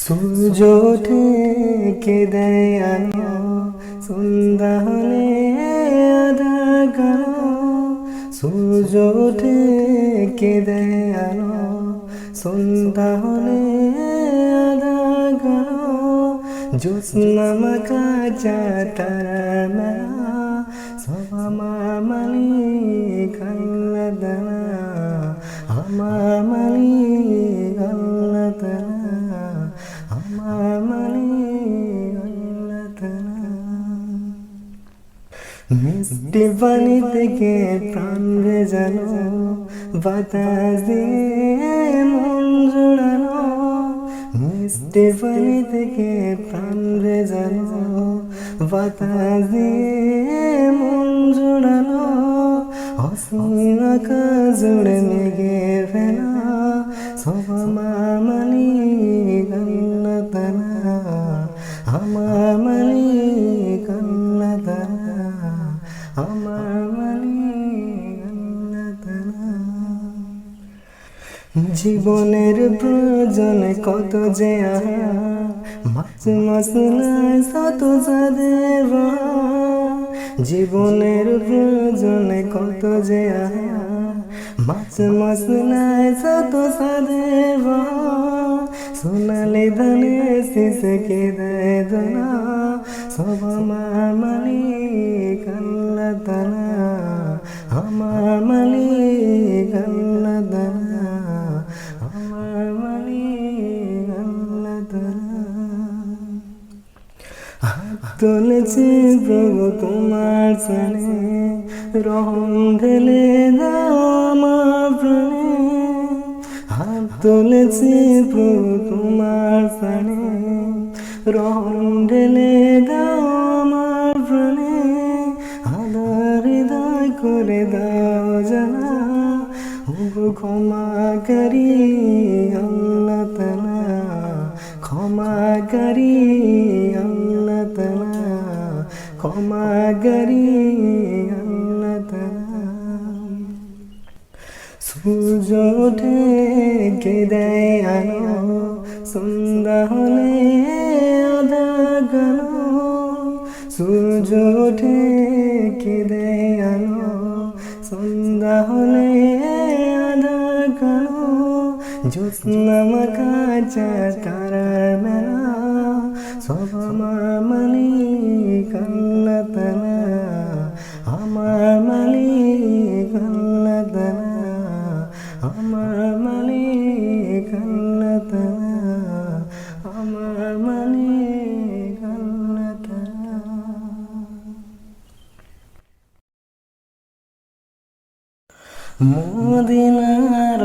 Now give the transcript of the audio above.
সূর্য ওঠে কে দেয় আলো, সন্ধ্যা হলে আঁধার কালো। সূর্য ওঠে কে দেয় আলো, সন্ধ্যা হলে আঁধার কালো। জ্যোৎস্না মাখা চাঁতারার মেলা, সব আমার মালিক আল্লাহ তাআলা, আমার মালিক আল্লাহ তাআলা, আমার মালিক আল্লাহ তাআলা। মিষ্টি পানি থেকে প্রাণ ভেজানো, বাতাস দিয়ে মন জোড়ানো। মিষ্টি পানি থেকে প্রাণ ভেজানো, বাতাস দিয়ে মন জোড়ানো। অসীম আকাশ জুড়ে মেঘে ফেলা, সব আমার মালিক আল্লাহ তাআলা, আমার মালিক আল্লাহ তাআলা, আমার মালিক আল্লাহ তাআলা। জীবনের প্রয়োজনে কত যে আহা, মাছ মশলায় শত সাদের বাহার। জীবনের প্রয়োজনে কত যে আহা, মাছ মশলায় শত সাদের বাহার। সোনালি ধানে শিশকে দেয় দোলা, সব আমার মালিক আল্লাহ তাআলা, আমার মালিক আল্লাহ তাআলা, আমার মালিক আল্লাহ তাআলা। হাত তুলেছি প্রভু তোমার সানে, রহম ঢেলে দাও আমার প্রাণে। হাত তুলেছি প্রভু তোমার সানে, রহম ঢেলে দাও আমার প্রাণে। আধার হৃদয় করে দাও জানা, ক্ষমাকারী আল্লাহ তাআলা, ক্ষমাকারী আল্লাহ তাআলা, ক্ষমাকারী আল্লাহ তাআলা। সূর্য ওঠে কে দেয় আলো, সন্ধ্যা হলে আঁধার কালো। সূর্য ওঠে কে দেয় আলো, সন্ধ্যা হলে আঁধার কালো। জ্যোৎস্না মাখা চাঁতারার মেলা, সব আমার মালিক আল্লাহ তাআলা, আমার মালিক আল্লাহ তাআলা, আমার মালিক আল্লাহ তাআলা, আমার মালিক আল্লাহ তাআলা। মদিনার